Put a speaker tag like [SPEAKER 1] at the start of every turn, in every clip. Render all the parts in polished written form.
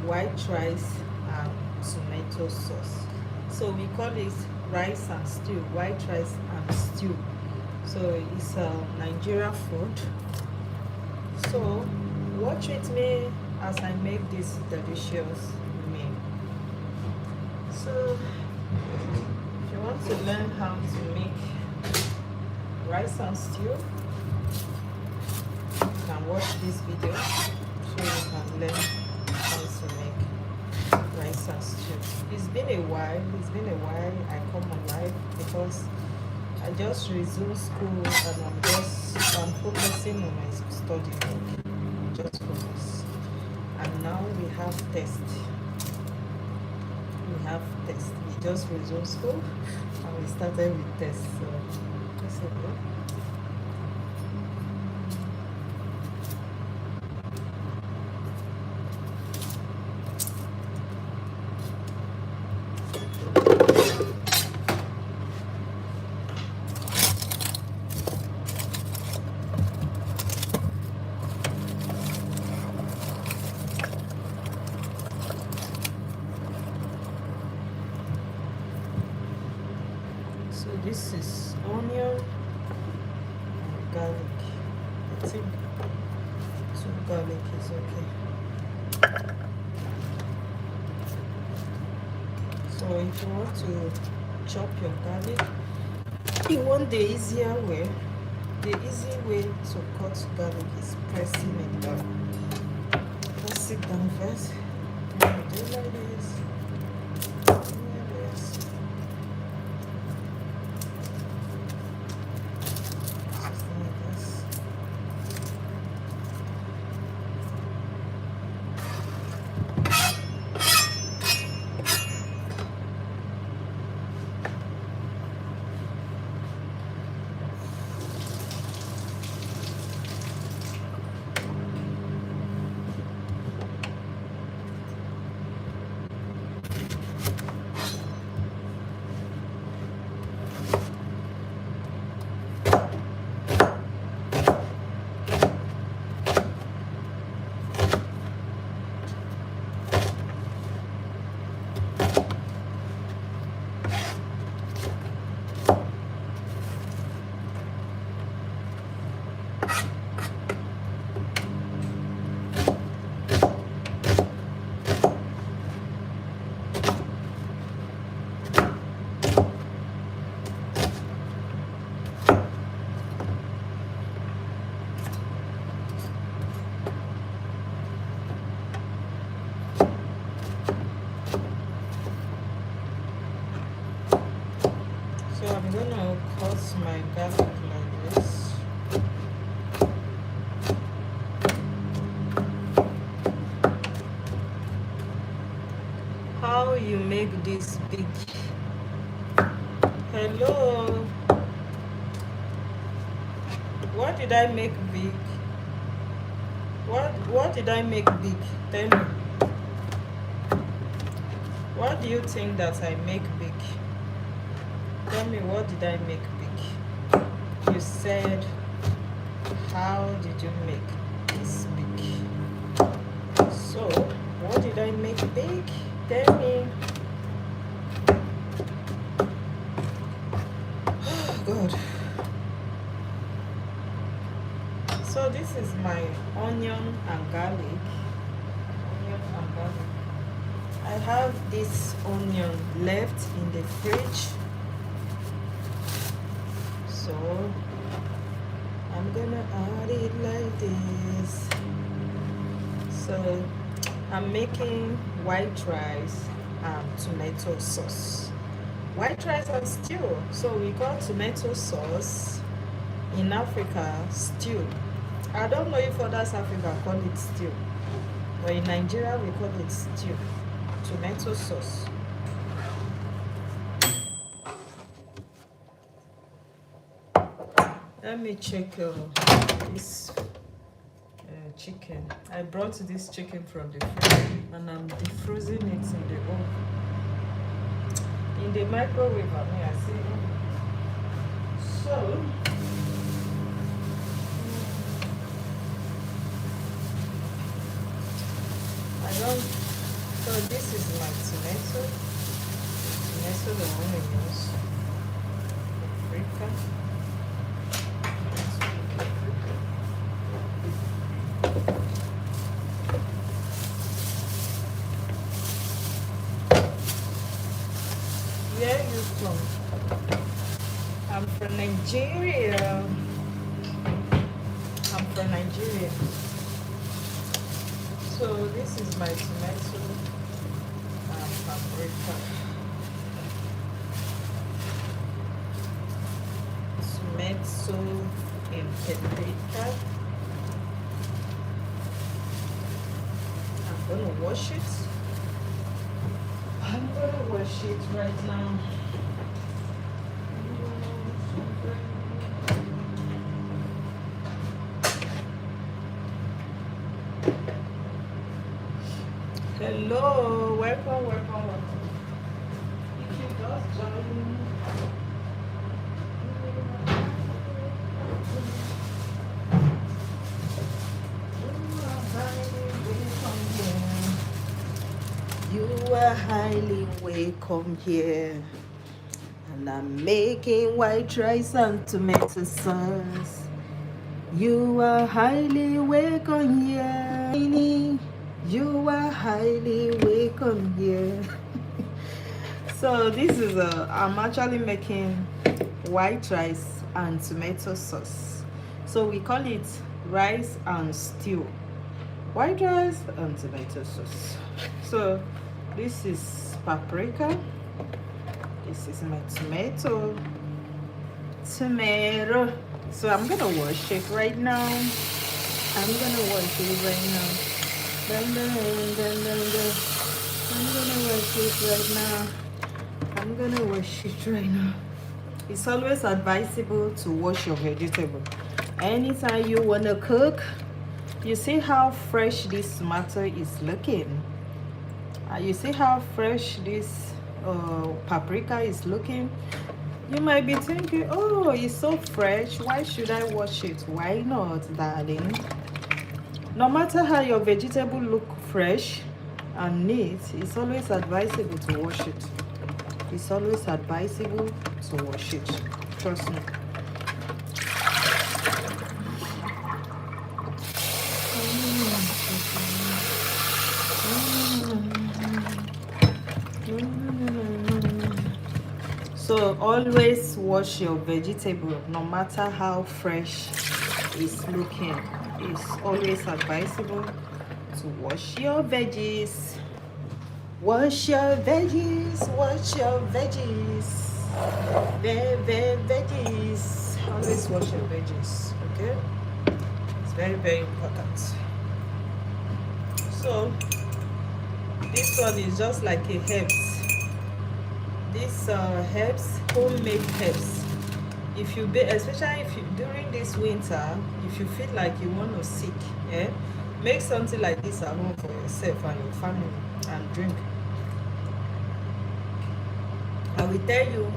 [SPEAKER 1] white rice and tomato sauce. So we call it rice and stew, white rice and stew. So it's a Nigeria food. So watch with me as I make this delicious meal. So if you want to learn how to make rice and stew, you can watch this video so you can learn how to make rice and stew. It's been a while I come on live because I just resumed school and I'm focusing on my study work. Just focus. And now we have test. We just resumed school and we started with test. So that's it. So this is onion and garlic. I think 2 garlic is okay. So if you want to chop your garlic, you want the easier way. The easy way to cut garlic is pressing it down. Press it down first. Do like this. So I'm gonna cut my garlic like this. How you make this big? Hello? What did I make big? What did I make big? Tell me. What do you think that I make big? Tell me, what did I make big? You said, how did you make this big? So, what did I make big? Tell me. Oh, God. So, this is my onion and garlic. I have this onion left in the fridge. So I'm gonna add it like this. So I'm making white rice and tomato sauce. White rice and stew. So we call tomato sauce in Africa stew. I don't know if others Africa call it stew, but in Nigeria we call it stew. Tomato sauce. Let me check this chicken. I brought this chicken from the fridge and I'm defrosing it in the oven. In the microwave, I mean, I see. So I don't So this is my tomato. Tomato the onions. Paprika. Where are you from? I'm from Nigeria. I'm from Nigeria. So this is my tomato and paprika. Tomato and paprika. I'm gonna wash it. I'm gonna wash it right now. Hello, welcome. If you just join, you are highly welcome here. And I'm making white rice and tomato sauce. You are highly welcome here. You are highly welcome here. So this is I'm actually making white rice and tomato sauce. So we call it rice and stew. White rice and tomato sauce. So this is paprika. This is my tomato. So I'm gonna wash it right now. I'm gonna wash it right now. I'm gonna wash it right now. I'm gonna wash it right now. It's always advisable to wash your vegetable. Anytime you wanna cook, you see how fresh this tomato is looking. You see how fresh this paprika is looking. You might be thinking, oh, it's so fresh, why should I wash it? Why not, darling? No matter how your vegetable look fresh and neat, it's always advisable to wash it. It's always advisable to wash it. Trust me. So always wash your vegetable, no matter how fresh it's looking. It's always advisable to wash your veggies. Wash your veggies, wash your veggies. Veggies. Always wash your veggies, okay? It's very, very important. So this one is just like a herbs. These herbs, homemade herbs. If you especially if you during this winter, if you feel like you want to sick, make something like this at home for yourself and your family and drink. I will tell you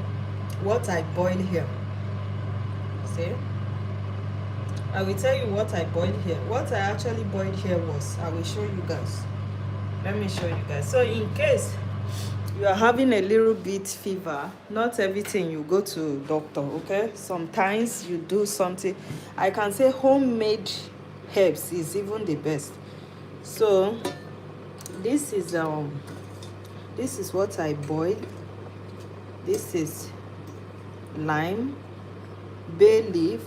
[SPEAKER 1] what I boil here. See, I will tell you what I boiled here. What I actually boiled here was, I will show you guys. Let me show you guys. So in case you are having a little bit fever, not everything you go to doctor, okay? Sometimes you do something. I can say homemade herbs is even the best. So this is what I boiled. This is lime, bay leaf,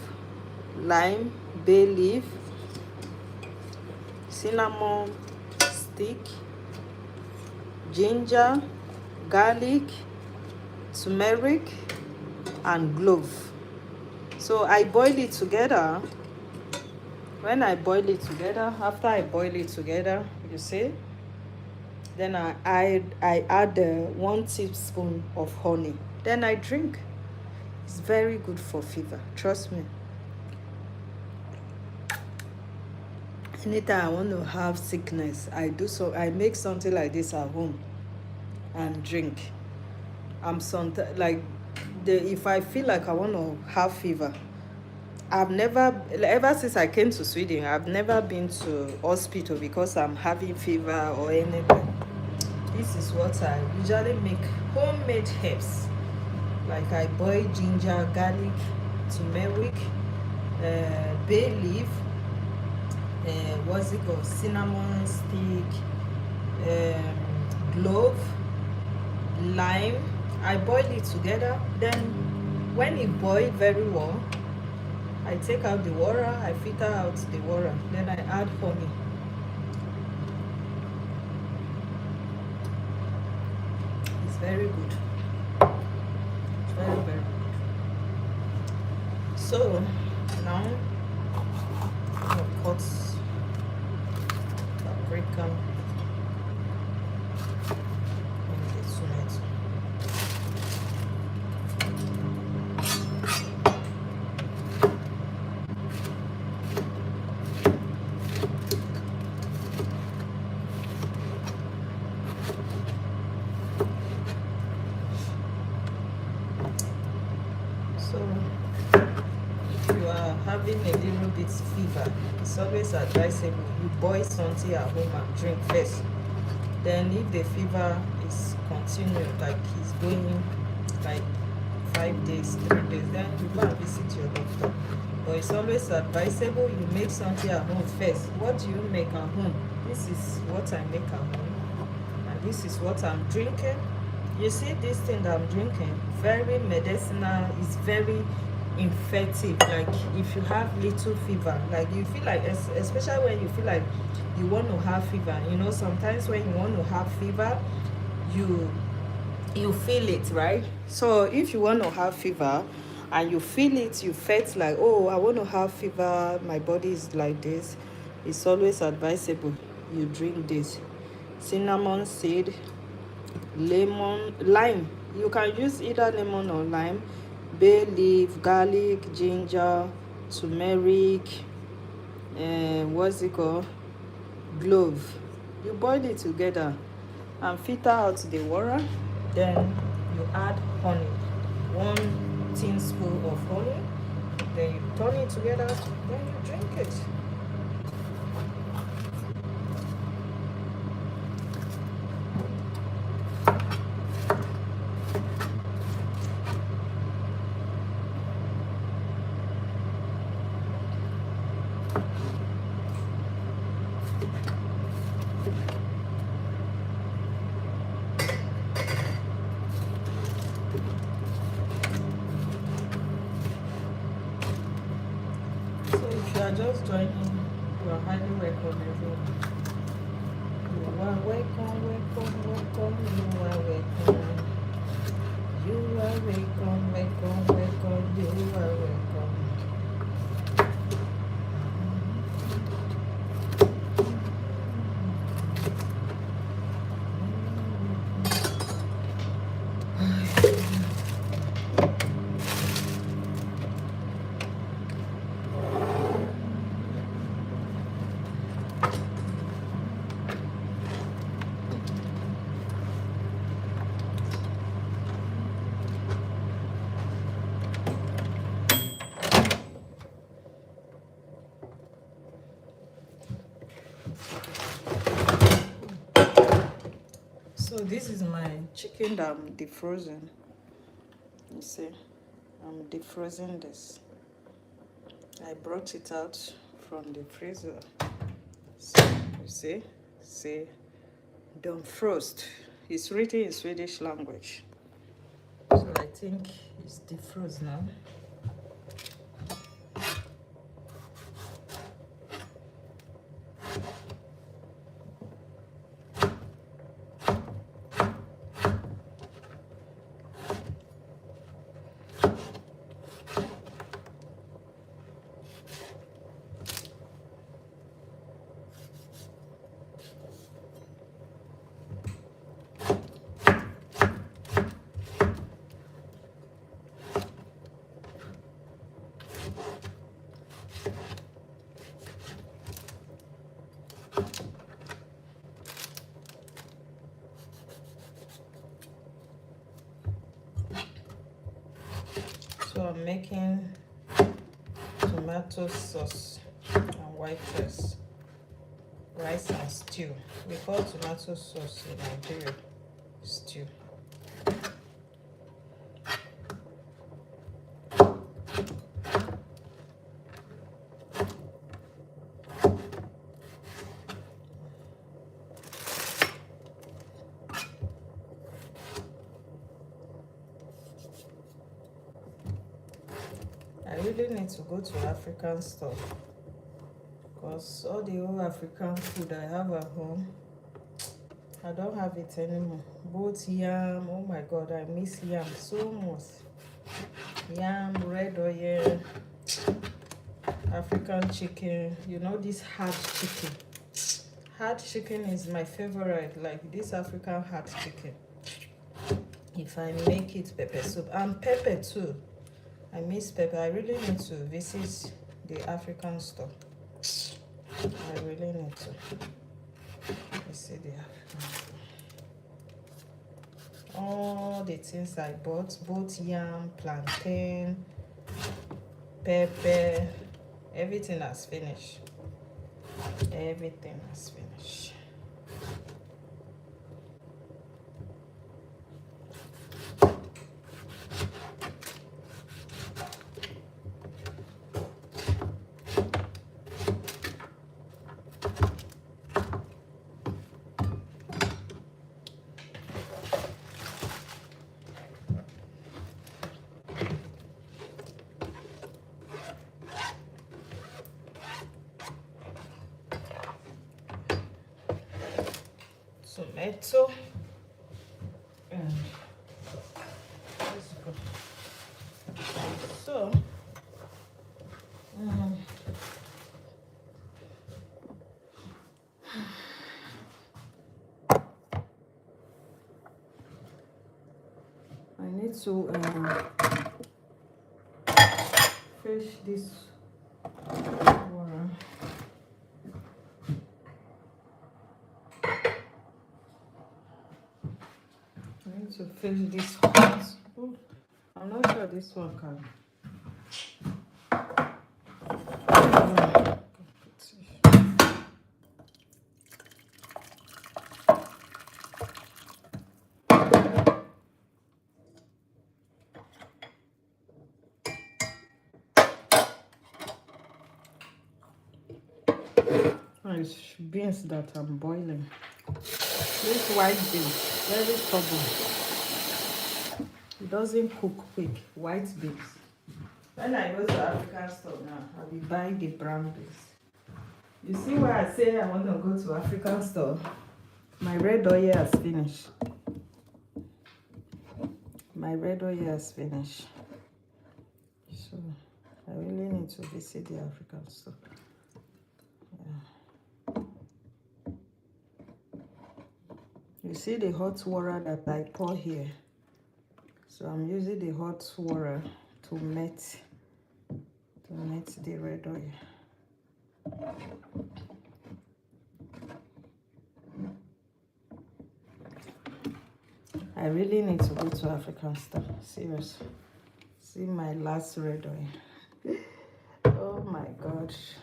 [SPEAKER 1] cinnamon stick, ginger, garlic, turmeric, and clove. So I boil it together. When I boil it together, after I boil it together, you see, then I add 1 teaspoon of honey. Then I drink. It's very good for fever, trust me. Anytime I want to have sickness, I make something like this at home and drink. If I feel like I want to have fever, ever since I came to Sweden, I've never been to hospital because I'm having fever or anything. This is what I usually make homemade herbs. Like I boil ginger, garlic, turmeric, bay leaf, what's it called, cinnamon stick, clove, lime. I boil it together. Then when it boils very well, I take out the water, I filter out the water, then I add honey. It's very good. It's very, very good. So now I'm gonna cut paprika and the tomato. So if you are having a little bit fever, it's always advisable you boil something at home and drink first. Then if the fever is continued, like it's going like 5 days, 3 days, then you go and visit your doctor. But it's always advisable you make something at home first. What do you make at home? This is what I make at home, and this is what I'm drinking. You see this thing that I'm drinking, very medicinal, it's very effective. Like if you have little fever, like you feel like, especially when you feel like you want to have fever, you know, sometimes when you want to have fever, you feel it, right? So if you want to have fever and you feel it, you felt like, oh, I want to have fever, my body is like this, it's always advisable you drink this cinnamon seed, lemon, lime. You can use either lemon or lime, bay leaf, garlic, ginger, turmeric, what's it called, clove. You boil it together and filter out the water. Then you add honey, 1 teaspoon of honey. Then you turn it together, then you drink it. So if you are just joining, you are highly welcome, everyone. You are welcome, welcome, welcome. You are welcome. You are welcome, welcome, welcome. You are welcome. So this is my chicken that I'm defrosing. You see, I'm defrosing this. I brought it out from the freezer. So you see, don't frost. It's written in Swedish language. So I think it's defrost now. So I'm making tomato sauce and white rice and stew. We call tomato sauce in Nigeria stew. I really need to go to African store because all the old African food I have at home, I don't have it anymore. Both yam, oh my god, I miss yam so much. Yam, red oil, African chicken, you know, this hard chicken. Hard chicken is my favorite, like this African hard chicken. If I make it pepper soup, and pepper too. I miss pepper. I really need to visit the African store. I really need to visit the African store. All the things I bought, both yam, plantain, pepper, everything has finished. Everything has finished. Tomato and let's go. So I need to fish this water. I need to fish this hot. Oh, I'm not sure this one can. It's beans that I'm boiling. This white beans, very stubborn. It doesn't cook quick. White beans. When I go to African store now, I'll be buying the brown beans. You see why I say I want to go to African store? My red oil has finished. My red oil has finished. So I really need to visit the African store. You see the hot water that I pour here. So I'm using the hot water to melt the red oil. I really need to go to African store. Seriously. See my last red oil. Oh my gosh.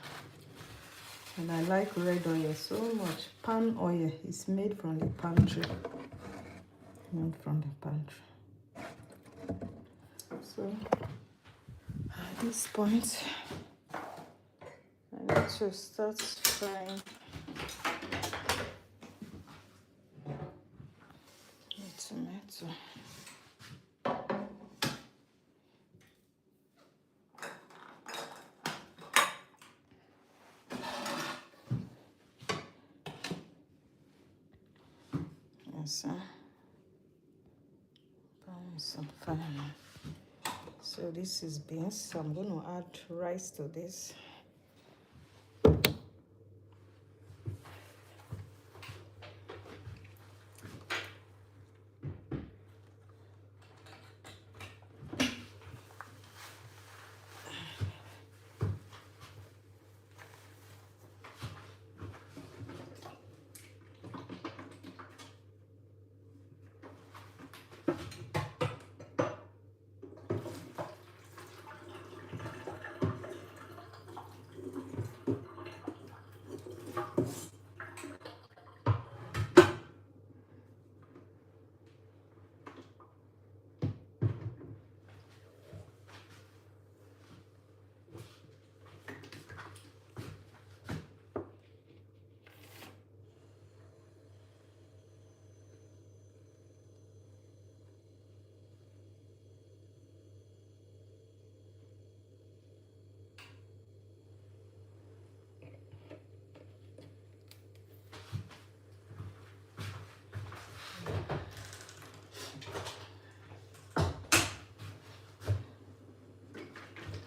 [SPEAKER 1] And I like red oil so much. Palm oil is made from the pantry. Made from the pantry. So at this point, I need to start frying the tomato. Some fine. So this is beans. So I'm going to add rice to this.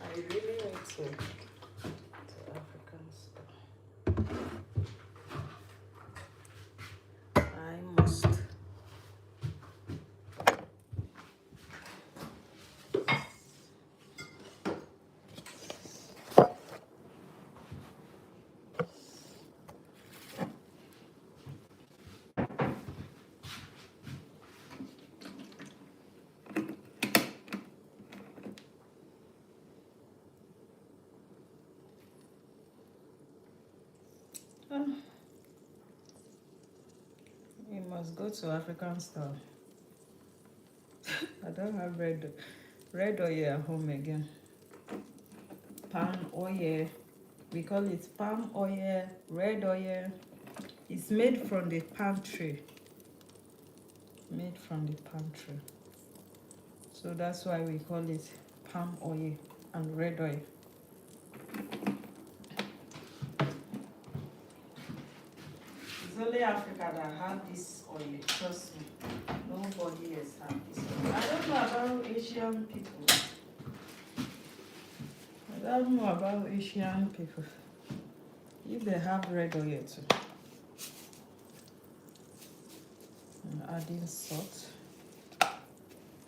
[SPEAKER 1] I really need to African store. I must. You must go to African store. I don't have red oil at home again. Palm oil. We call it palm oil, red oil. It's made from the palm tree. Made from the palm tree. So that's why we call it palm oil and red oil. It's only Africa that have this oil. Trust me. Nobody else have this oil. I don't know about Asian people. I don't know about Asian people. If they have red oil too. I'm adding salt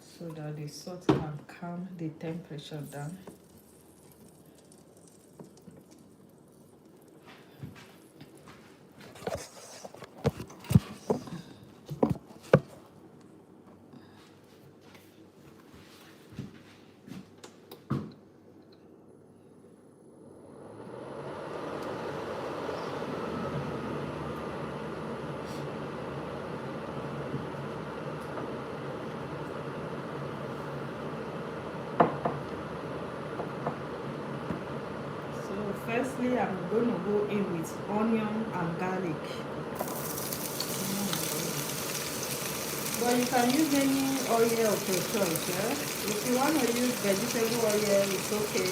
[SPEAKER 1] so that the salt can calm the temperature down. Firstly, I'm going to go in with onion and garlic. But you can use any oil of your choice, yeah? If you want to use vegetable oil, it's okay.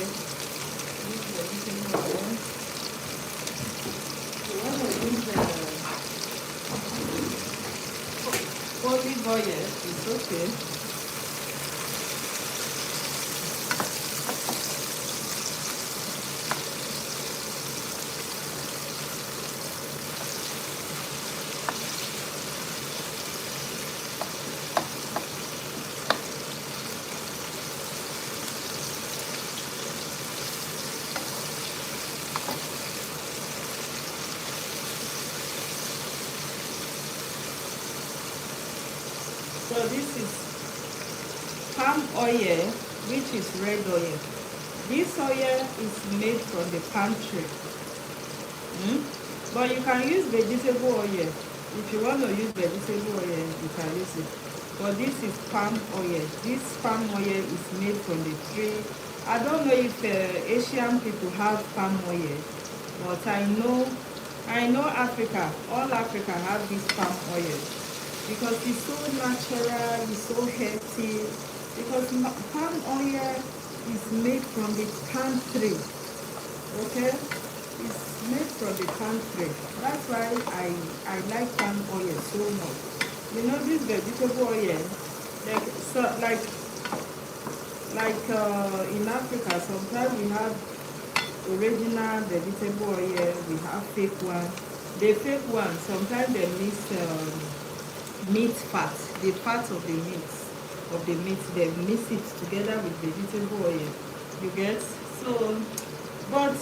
[SPEAKER 1] Use vegetable oil. If you want to use olive oil, it's okay. So this is palm oil, which is red oil. This oil is made from the palm tree. But you can use vegetable oil. If you want to use vegetable oil, you can use it. But this is palm oil. This palm oil is made from the tree. I don't know if Asian people have palm oil, but I know Africa, all Africa have this palm oil. Because it's so natural, it's so healthy. Because palm oil is made from the palm tree. Okay? It's made from the palm tree. That's why I like palm oil so much. You know this vegetable oil, in Africa, sometimes we have original vegetable oil, we have fake one. The fake one, sometimes they mix meat fat, the fat of the meat, they mix it together with vegetable oil. You get? So, but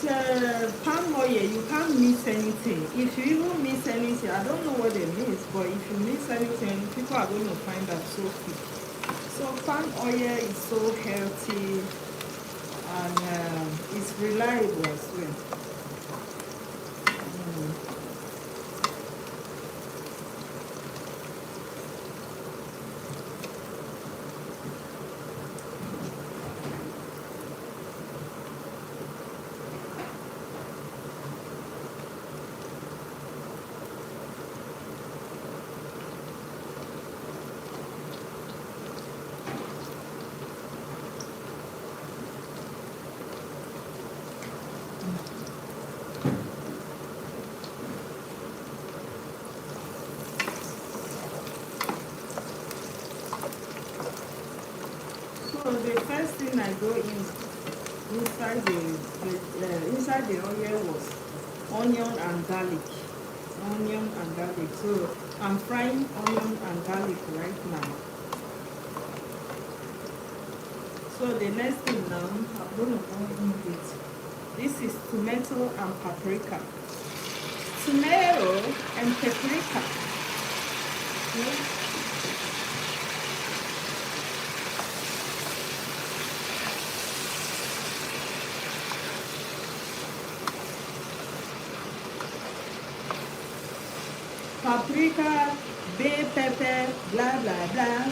[SPEAKER 1] palm oil, you can't mix anything. If you even mix anything, I don't know what they mix, but if you mix anything, people are going to find out so quick. So palm oil is so healthy and it's reliable as well. So the first thing I go in inside the oil was onion and garlic. Onion and garlic. So I'm frying onion and garlic right now. So the next thing now I'm gonna go in with, this is tomato and paprika. Tomato and paprika. Okay. Paprika, bay pepper, blah blah blah.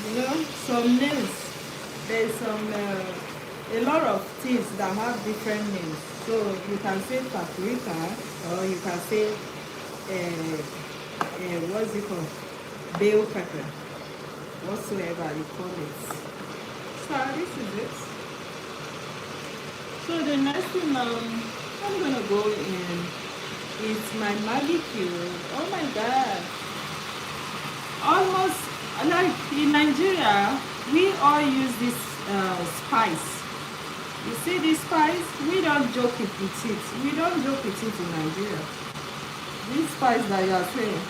[SPEAKER 1] You know, some names. There's some a lot of things that have different names. So you can say paprika, or you can say what's it called? Bell pepper, whatsoever you call it. So this is it. So the next thing I'm gonna go in is my Maggi cube. Oh my god! Almost like in Nigeria, we all use this spice. You see this spice? We don't joke it with it. We don't joke with it in Nigeria. This spice that you are saying,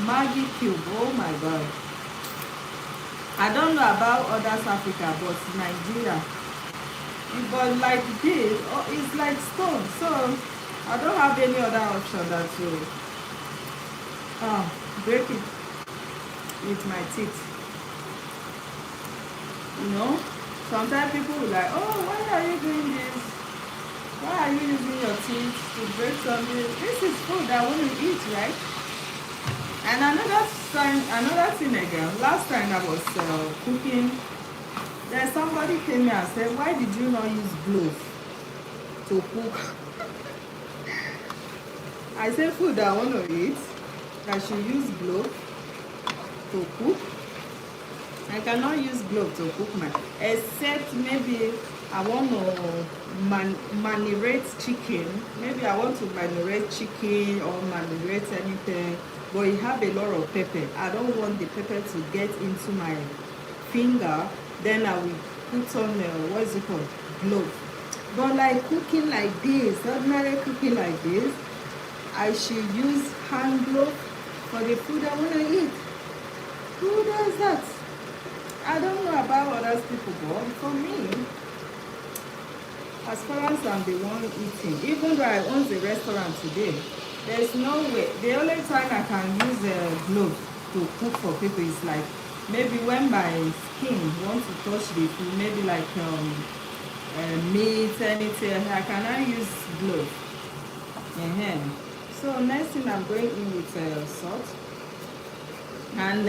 [SPEAKER 1] Maggi cube. Oh my god! I don't know about other Africa, but Nigeria, but like this, oh, it's like stone. So I don't have any other option than to break it with my teeth. You know, sometimes people will like, oh, why are you doing this? Why are you using your teeth to break something? This is food I want to eat, right? And another thing again, last time I was cooking, then somebody came here and said, why did you not use glove to cook? I said, food I want to eat, I should use glove to cook. I cannot use glove to cook my, except maybe I want to marinate chicken. Maybe I want to marinate chicken or marinate anything, but it have a lot of pepper. I don't want the pepper to get into my finger. Then I will put on what is it called, glove. But like cooking like this, ordinary cooking like this, I should use hand glove for the food I want to eat. Who does that? I don't know about other people, but for me, as far as I'm the one eating, even though I own the restaurant today, there's no way. The only time I can use a glove to cook for people is like maybe when my skin wants to touch the food, maybe like meat, anything. I cannot use glove. So next thing I'm going in with salt, and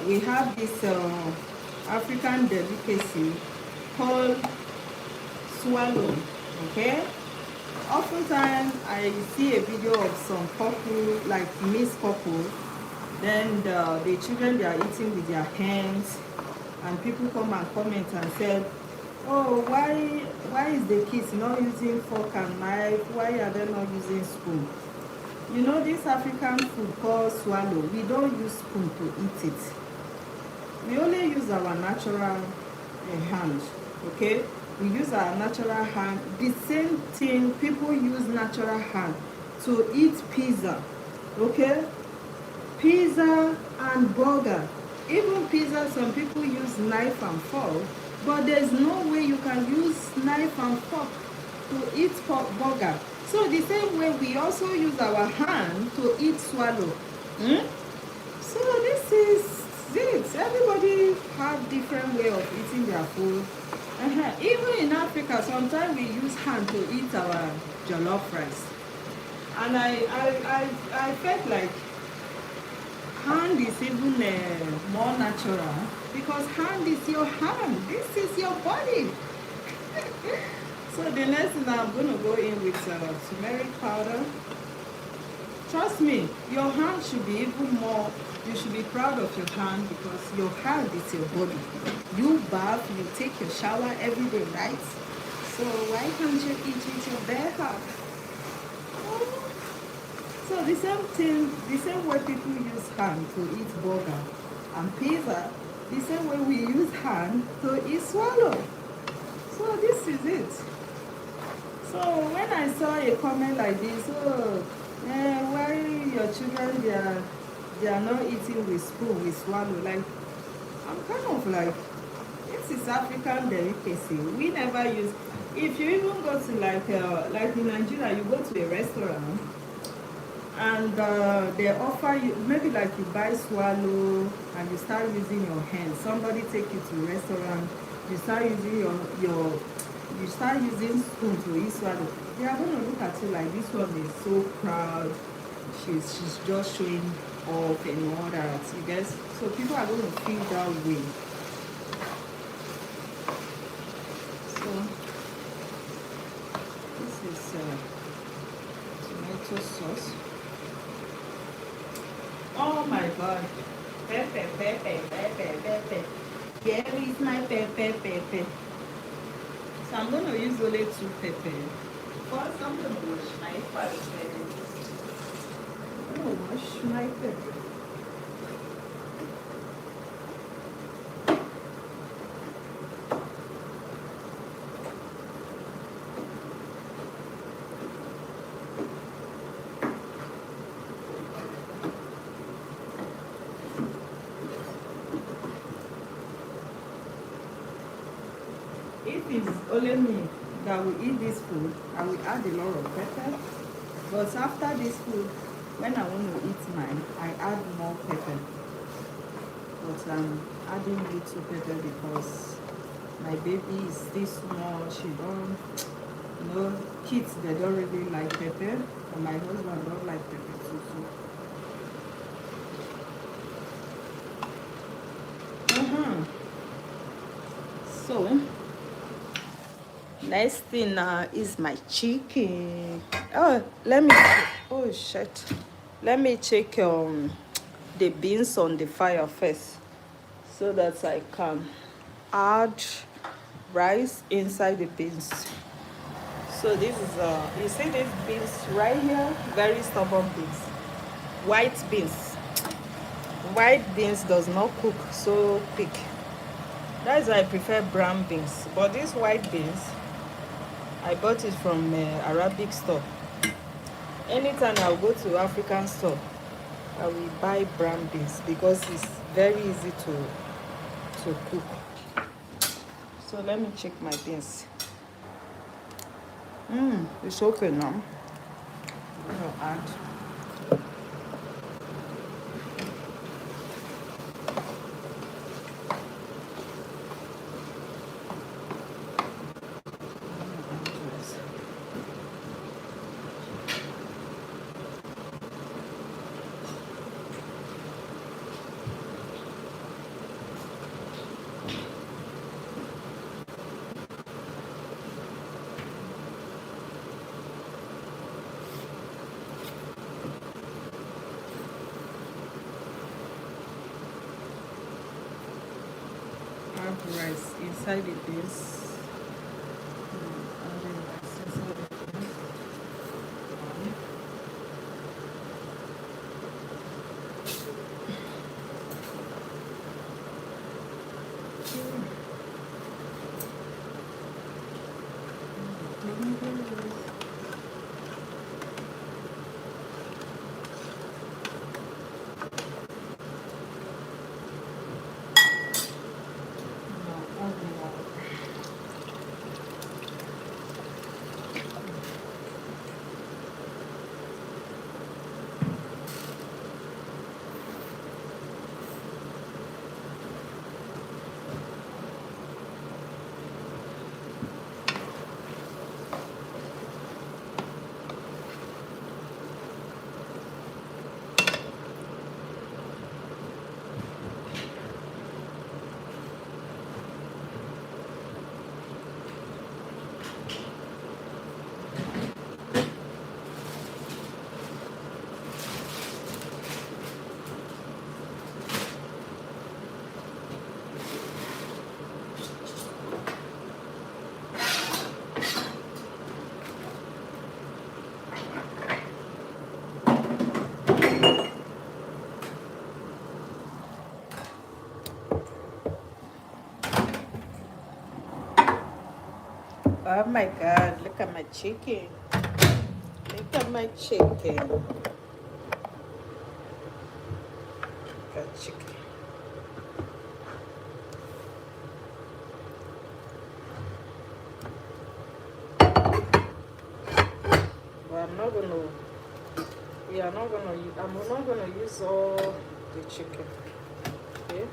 [SPEAKER 1] we have this African delicacy called swallow. Okay, oftentimes I see a video of some couple, like mixed couple, then the children, they are eating with their hands, and people come and comment and say, oh, why is the kids not using fork and knife? Why are they not using spoon? You know, this African food called swallow, we don't use spoon to eat it. We only use our natural hand. Okay, we use our natural hand. The same thing people use natural hand to eat pizza. Okay, pizza and burger. Even pizza, some people use knife and fork, but there's no way you can use knife and fork to eat burger. So the same way we also use our hand to eat swallow. So this is it. Everybody have different way of eating their food. Even in Africa, sometimes we use hand to eat our jollof rice. And I felt like hand is even more natural, because hand is your hand. This is your body. So the next thing I'm going to go in with turmeric powder. Trust me, your hand should be even more, you should be proud of your hand, because your hand is your body. You bath, you take your shower every day, right? So why can't you eat with your bare hand? So the same thing, the same way people use hand to eat burger and pizza, the same way we use hand to eat swallow. So this is it. So when I saw a comment like this, oh, why your children they are not eating with spoon, with swallow, like I'm kind of like, this is African delicacy. We never use. If you even go to like in Nigeria, you go to a restaurant and they offer you, maybe like you buy swallow and you start using your hands. Somebody take you to a restaurant, you start using you start using spoon to eat swallow. They are gonna look at you like this one is so proud. She's just showing off and all that. You guys, so people are gonna feel that way. So this is tomato sauce. Oh my god. Pepper, pepper, pepper, pepper. Here is my pepper, pepper. So I'm gonna use only 2 pepper. First, I'm gonna wash my pepper. I'm gonna wash my pepper. If it's only me that will eat this food, I will add a lot of pepper. But after this food, when I want to eat mine, I add more pepper. But I'm adding little pepper because my baby is still small. She don't, kids, they don't really like pepper. And my husband don't like pepper too. So next thing now is my chicken. Oh, oh shit. Let me check the beans on the fire first so that I can add rice inside the beans. So this is you see these beans right here, very stubborn beans, white beans. White beans does not cook so quick. That's why I prefer brown beans. But these white beans, I bought it from Arabic store. Anytime I'll go to African store, I will buy brown beans because it's very easy to cook. So let me check my beans. It's okay now. I'm gonna add. Rice inside the beans. Oh my God, look at my chicken. Look at my chicken. Got chicken. But I'm not gonna, yeah, I'm not gonna use all the chicken. Okay?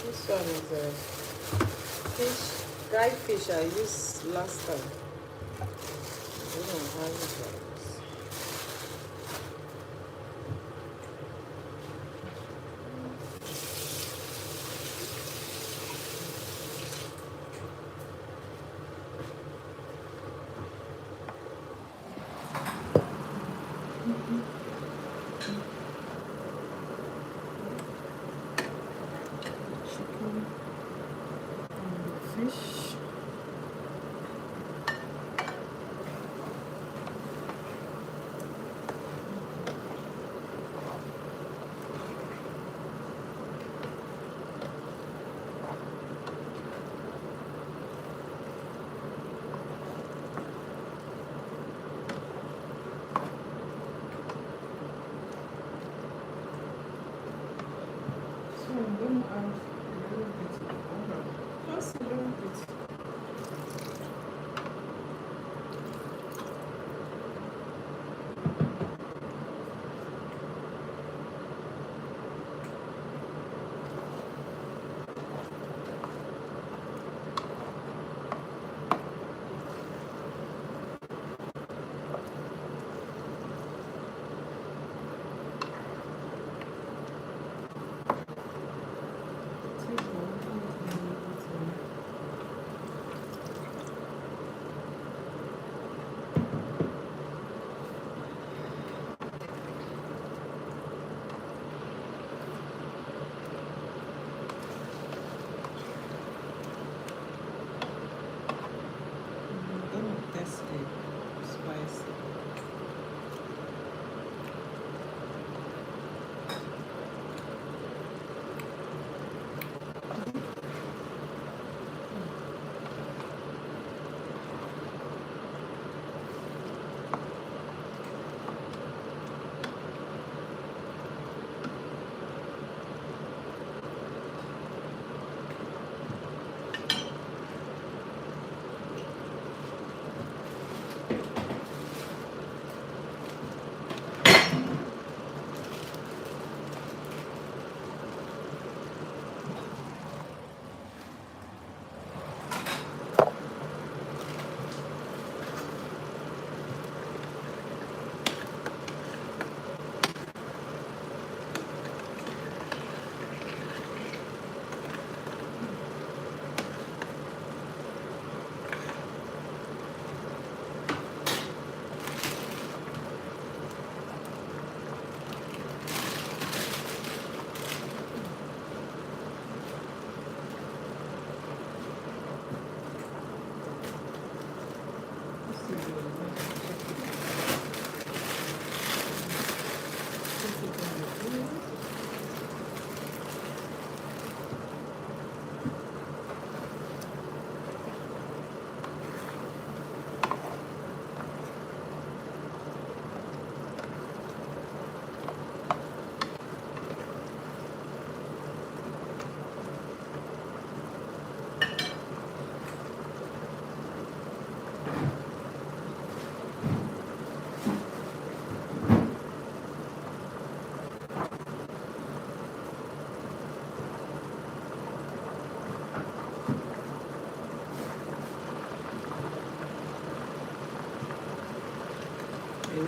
[SPEAKER 1] This one is a fish, dried fish I used last time. I don't know how it goes. Chicken and fish. So I'm gonna add a little bit of oil. Just a little bit.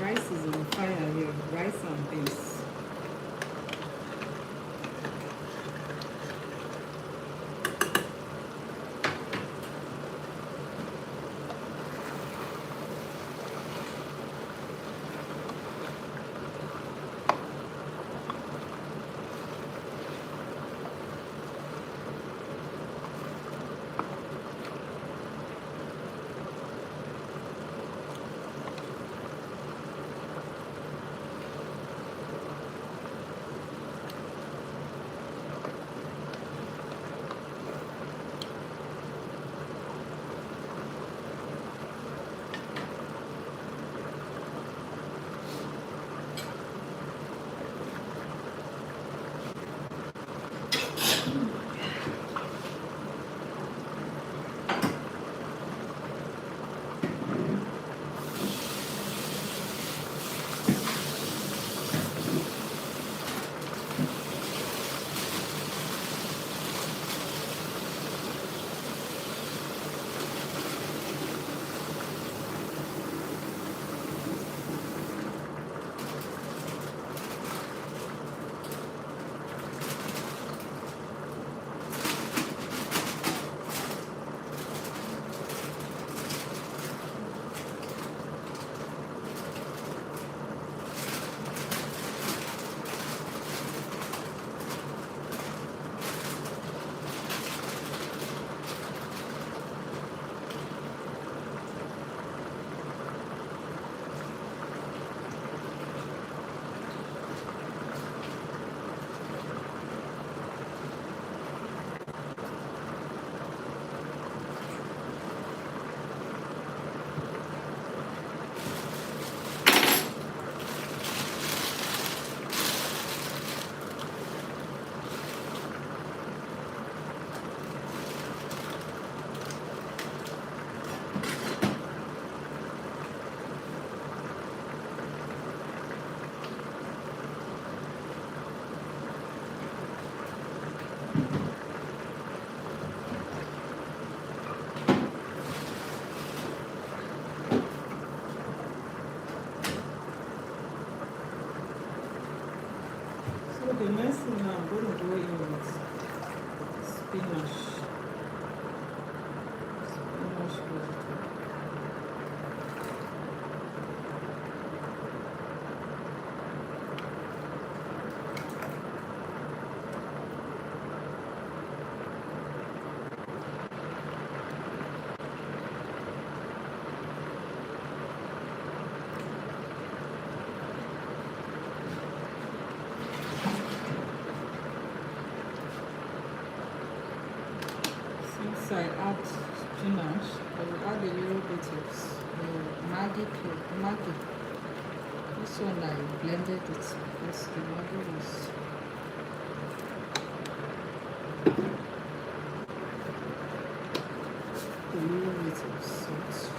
[SPEAKER 1] rice is on fire here. Rice and beans. So the next thing now I'm going to go in with spinach. Spinach water. Since I add spinach, I will add a little bit of Maggi cube. Maggi. This one I blended it because the Maggi was a little bit of salt.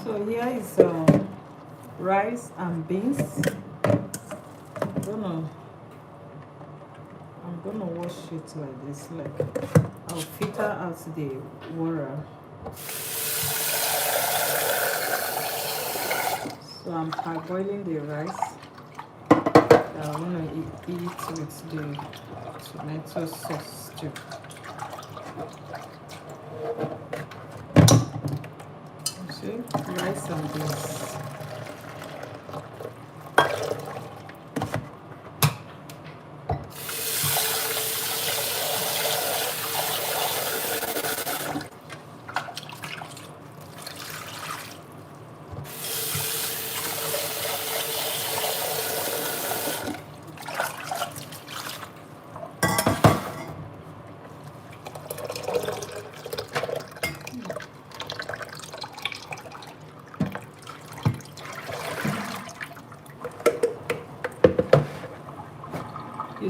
[SPEAKER 1] So here is rice and beans. I'm gonna wash it like this. Like I'll filter out the water. So I'm parboiling the rice. I wanna eat with the tomato sauce too. See, rice and beans.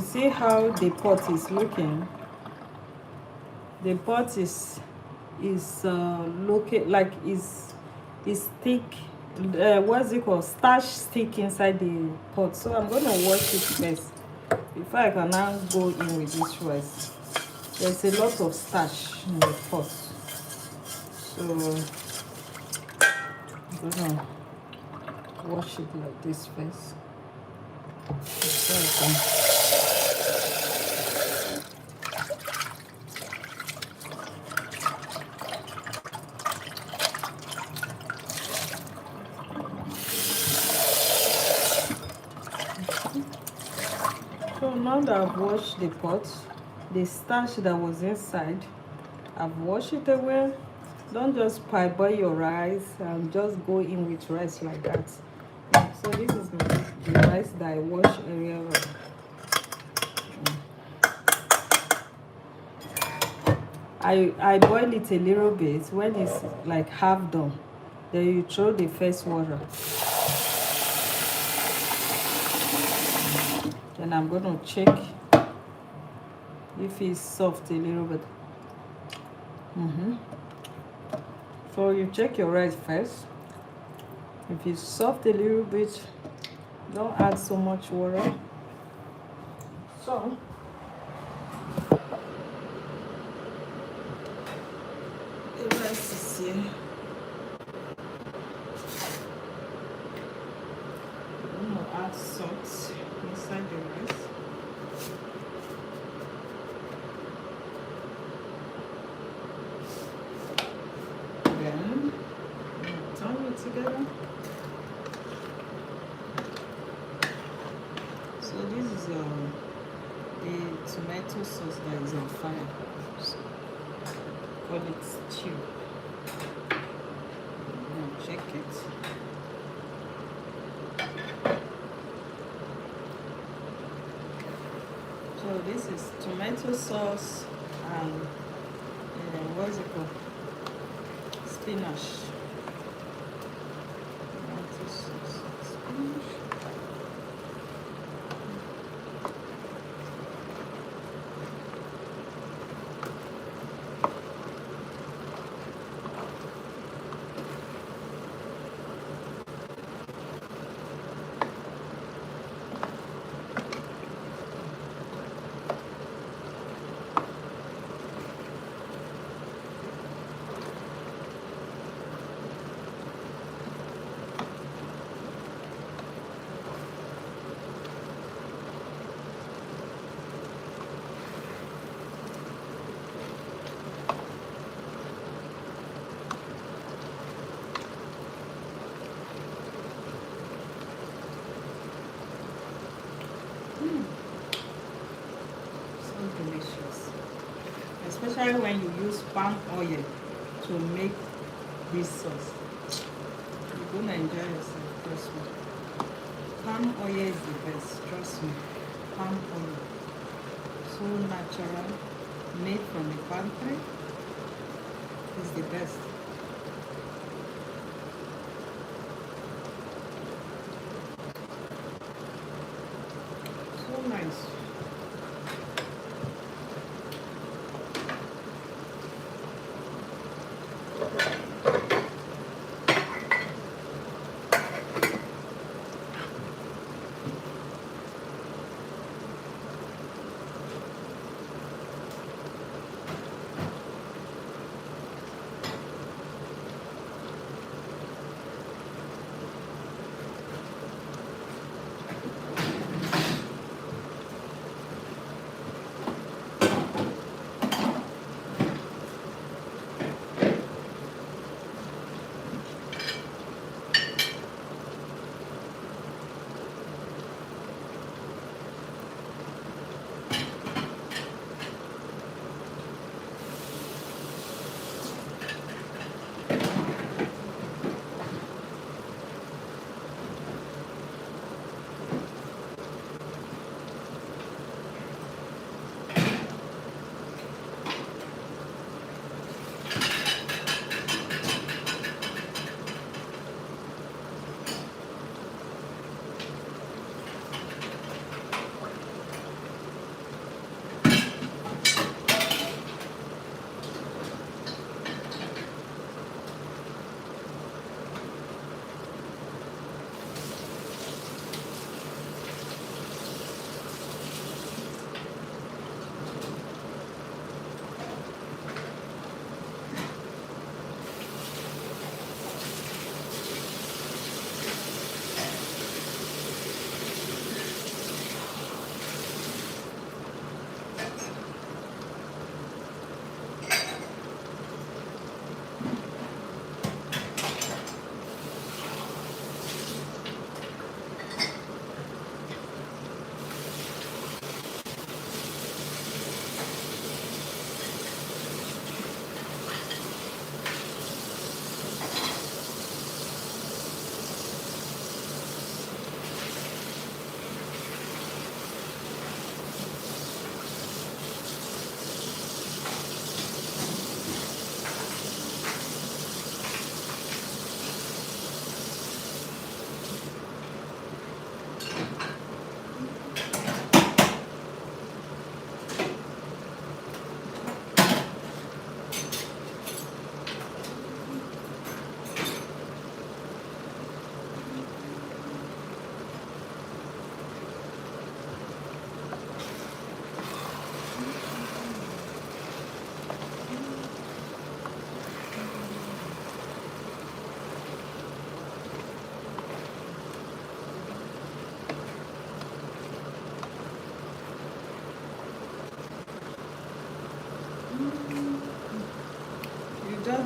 [SPEAKER 1] see how the pot is looking. The pot is looking like is thick. What's it called? Starch stick inside the pot. So I'm gonna wash it first before I can now go in with this rice. There's a lot of starch in the pot, so I'm gonna wash it like this first. So now that I've washed the pot, the starch that was inside, I've washed it away. Don't just parboil your rice and just go in with rice like that. So this is the rice that I washed earlier on. I boil it a little bit. When it's like half done, then you throw the first water. Then I'm gonna check if it's soft a little bit. So you check your rice first. If it's soft a little bit, don't add so much water. So the rice is here. I'm gonna add salt inside the rice. Then turn it together. So this is the tomato sauce that is on fire. So call it stew. Now check it. So this is tomato sauce and what's it called? Spinach. Tomato sauce, spinach. So delicious, especially when you use palm oil to make this sauce. You're gonna enjoy yourself, trust me. Palm oil is the best, trust me. Palm oil, so natural, made from the palm tree, is the best. So nice.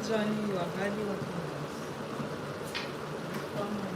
[SPEAKER 1] Johnny, you are hardly working hours. Come on,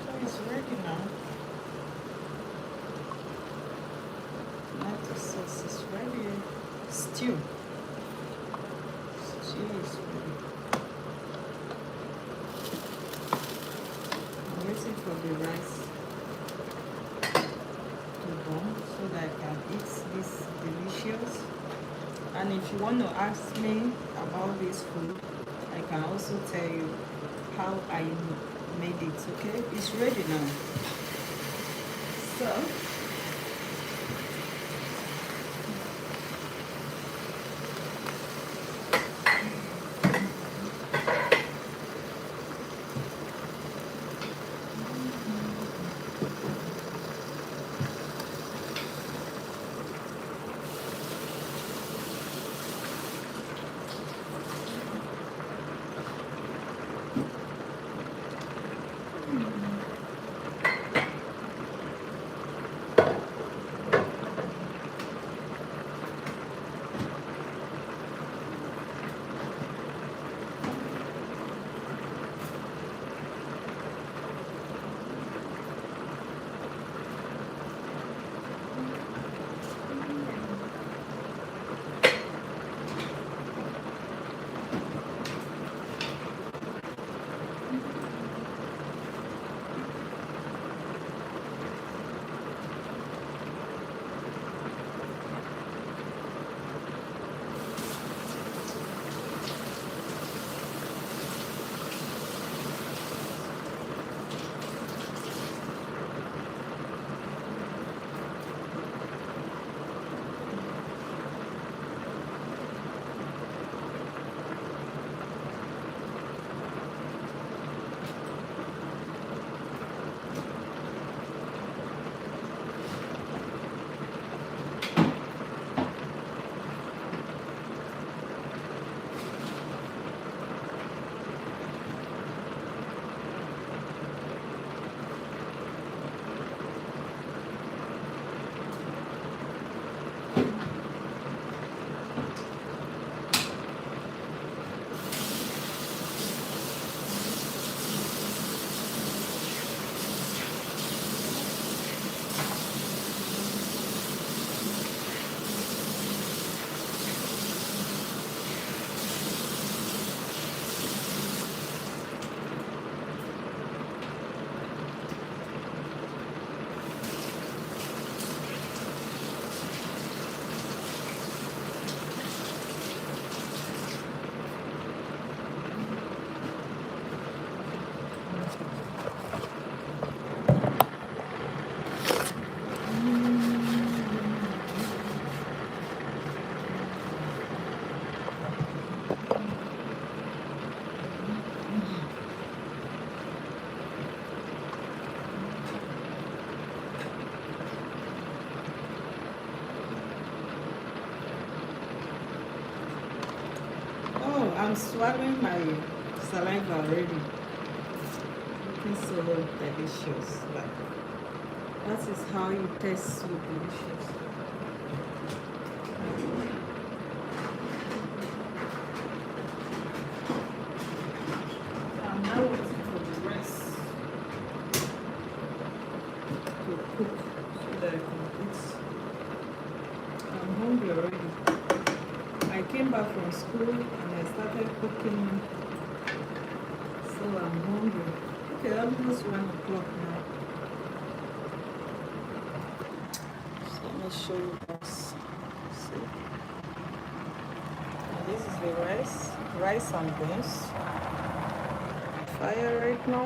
[SPEAKER 1] so it's ready now. Not the sauce is ready. Stew. Stew is ready. I'm waiting for the rice to burn so that I can eat this delicious. And if you want to ask me about this food, I can also tell you how I made it. Okay, it's ready now. So I'm swallowing my saliva already. Looking so delicious. Like, that is how you taste so delicious. I'm now waiting for the rice to cook so that I can eat. I'm hungry already. I came back from school and I started cooking, so I'm hungry. Okay, almost 1 o'clock now. So let me show you guys. See? And this is the rice and beans. Fire right now.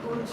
[SPEAKER 1] Good.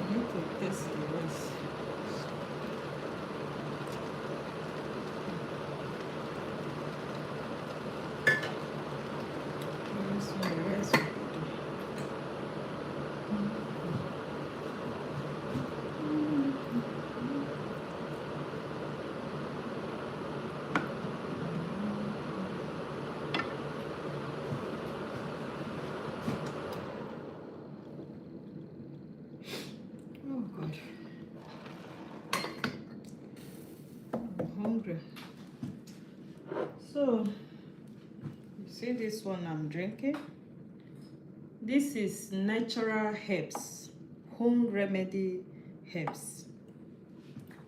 [SPEAKER 1] I need to taste the rice. This one, the rice will be Oh God, I'm hungry. So, you see this one I'm drinking? This is natural herbs, home remedy herbs.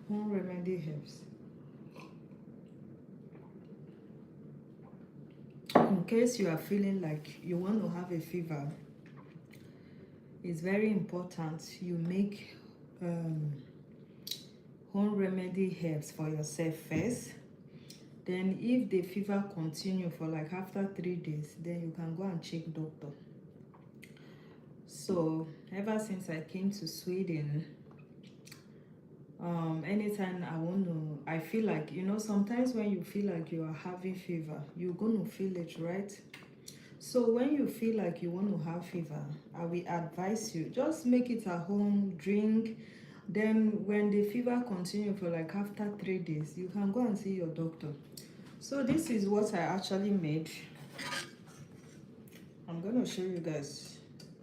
[SPEAKER 1] Home remedy herbs. In case you are feeling like you want to have a fever, it's very important you make home remedy herbs for yourself first. Then if the fever continue for like after 3 days, then you can go and check doctor. So ever since I came to Sweden, anytime I feel like, you know, sometimes when you feel like you are having fever, you're gonna feel it, right? So when you feel like you want to have fever, I will advise you, just make it at home, drink. Then when the fever continue for like after 3 days, you can go and see your doctor. So this is what I actually made. I'm gonna show you guys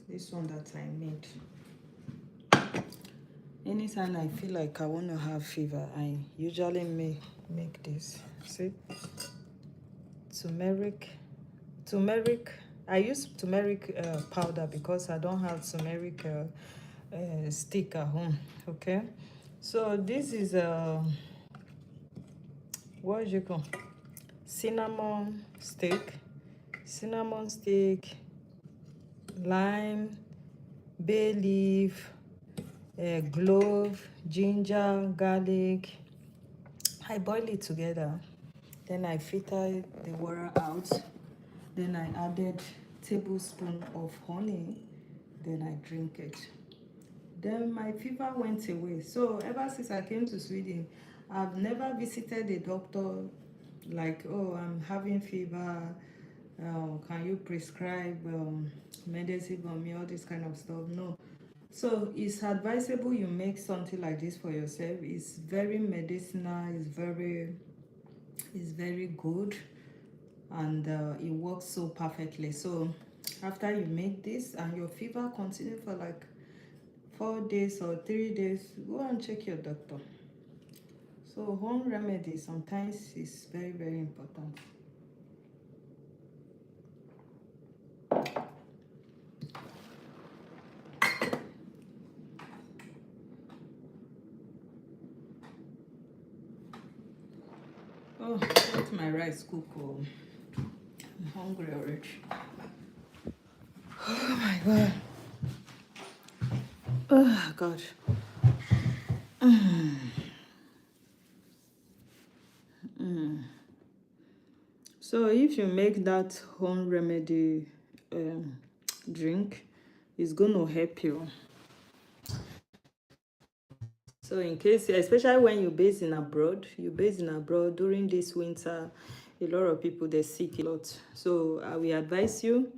[SPEAKER 1] this one that I made. Anytime I feel like I want to have fever, I usually make this. See, turmeric. I use turmeric powder because I don't have turmeric stick at home. Okay, so this is what you call cinnamon stick, cinnamon stick, lime, bay leaf, clove, ginger, garlic. I boil it together. Then I filter the water out. Then I added tablespoon of honey. Then I drink it. Then my fever went away. So ever since I came to Sweden, I've never visited a doctor like, oh, I'm having fever. Can you prescribe medicine for me? All this kind of stuff. No. So it's advisable you make something like this for yourself. It's very medicinal. It's very good, and it works so perfectly. So after you make this and your fever continue for like 4 days or 3 days, go and check your doctor. So home remedy sometimes is very, very important. Oh, let my rice cook. Oh, I'm hungry already. Oh my god. Oh god. So if you make that home remedy drink, it's gonna help you. So in case, especially when you base in abroad, during this winter, a lot of people they sick a lot. So I will advise you,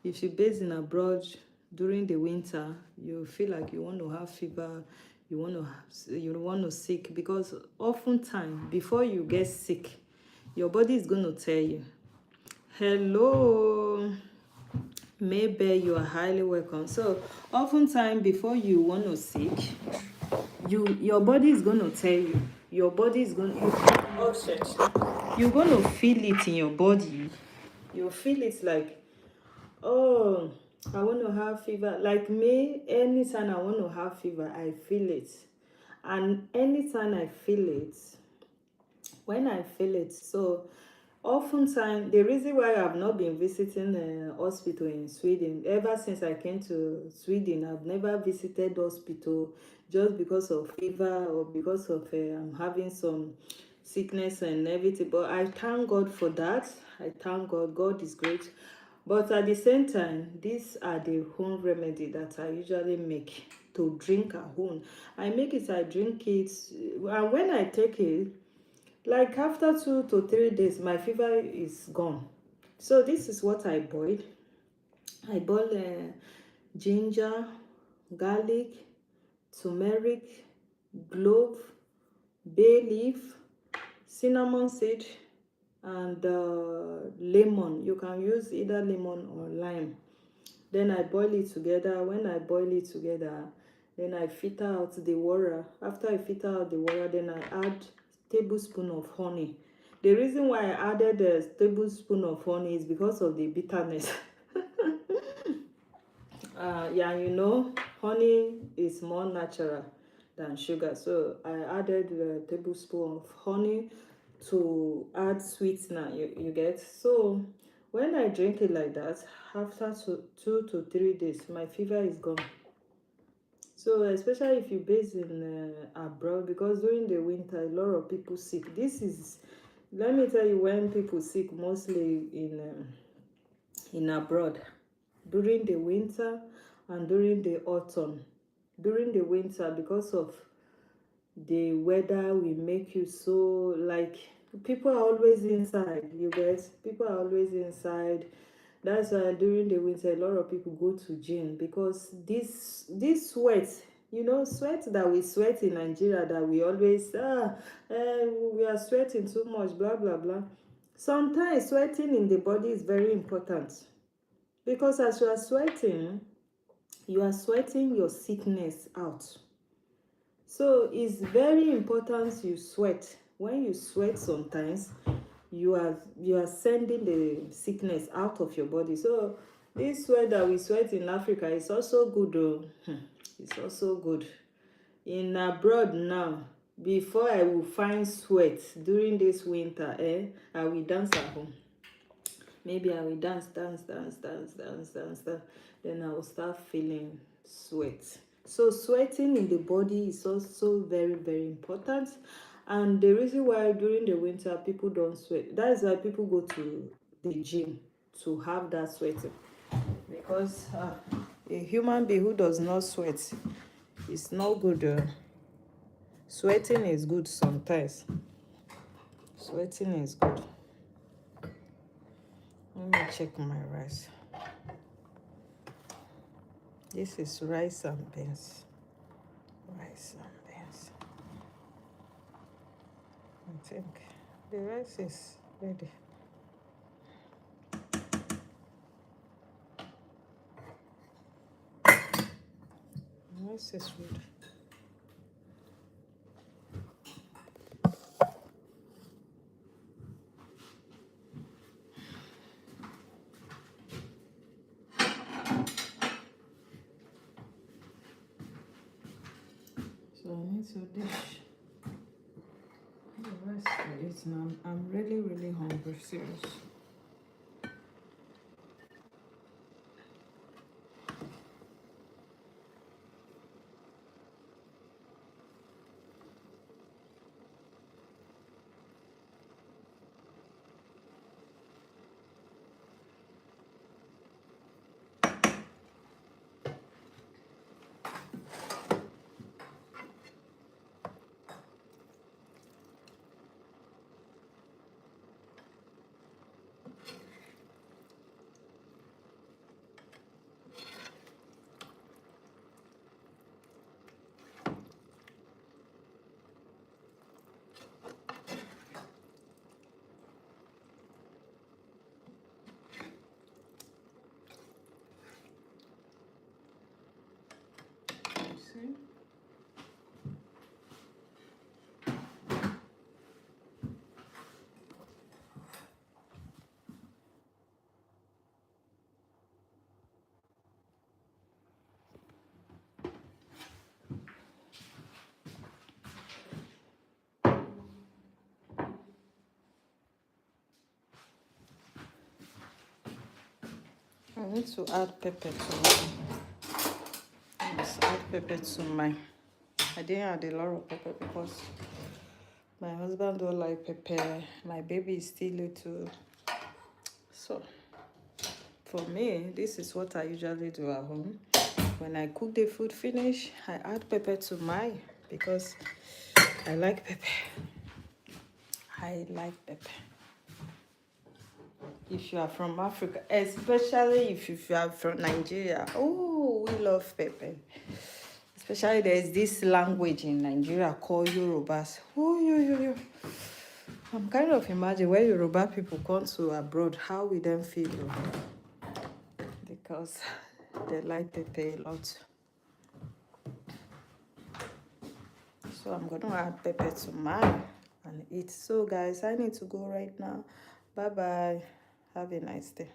[SPEAKER 1] if you base in abroad during the winter, you feel like you want to have fever, you want to sick, because oftentimes before you get sick, your body is going to tell you, hello, maybe you are highly welcome. So oftentimes before you want to sick, your body is going to tell you, you're going to feel it in your body. You feel it like, oh, I want to have fever. Like me, anytime I want to have fever, I feel it. And anytime I feel it, when I feel it, so oftentimes the reason why I've not been visiting a hospital in Sweden, ever since I came to Sweden, I've never visited hospital just because of fever or because of I'm having some sickness and everything. But I thank God for that. I thank God. God is great. But at the same time, these are the home remedy that I usually make to drink at home. I make it, I drink it, and when I take it, like after 2 to 3 days, my fever is gone. So this is what I boiled. I boiled ginger, garlic, turmeric, clove, bay leaf, cinnamon seed, and lemon. You can use either lemon or lime. Then I boil it together. When I boil it together, then I filter out the water. After I filter out the water, then I add tablespoon of honey. The reason why I added a tablespoon of honey is because of the bitterness. Yeah, honey is more natural than sugar. So I added a tablespoon of honey to add sweetener, you get. So when I drink it like that, after 2 to 3 days, my fever is gone. So especially if you base in abroad, because during the winter a lot of people sick. This is, let me tell you, when people sick mostly in abroad, during the winter and during the autumn. During the winter, because of the weather will make you so, like, people are always inside, you guys, people are always inside. That's why during the winter a lot of people go to gym, because this sweat, sweat that we sweat in Nigeria, that we always we are sweating too much, blah blah blah. Sometimes sweating in the body is very important, because as you are sweating your sickness out. So it's very important you sweat. When you sweat, sometimes you are sending the sickness out of your body. So this sweat that we sweat in Africa is also good though. It's also good. In abroad now, before I will find sweat during this winter, I will dance at home. maybe I will dance, dance, dance, dance, dance, dance, dance. Then I will start feeling sweat. So sweating in the body is also very, very important. And the reason why during the winter people don't sweat, that is why people go to the gym to have that sweating. Because a human being who does not sweat is not good. Sweating is good sometimes. Sweating is good. Let me check my rice. This is rice and beans. Rice and beans. I think the rice is ready. The rice is ready. So I need to dish the rice for it now. I'm really, really hungry, serious. See? I need to add pepper to my. Let's add pepper to my. I didn't add a lot of pepper because my husband don't like pepper. My baby is still little. So for me, this is what I usually do at home. When I cook the food finish, I add pepper to mine because I like pepper. I like pepper. If you are from Africa, especially if you are from Nigeria, oh, we love pepper. Especially there's this language in Nigeria called Yorubas. Oh, yo. I'm kind of imagine when Yoruba people come to abroad, how we then feel. Because they like pepper a lot. So I'm going to add pepper to mine and eat. So guys, I need to go right now. Bye-bye. Have a nice day.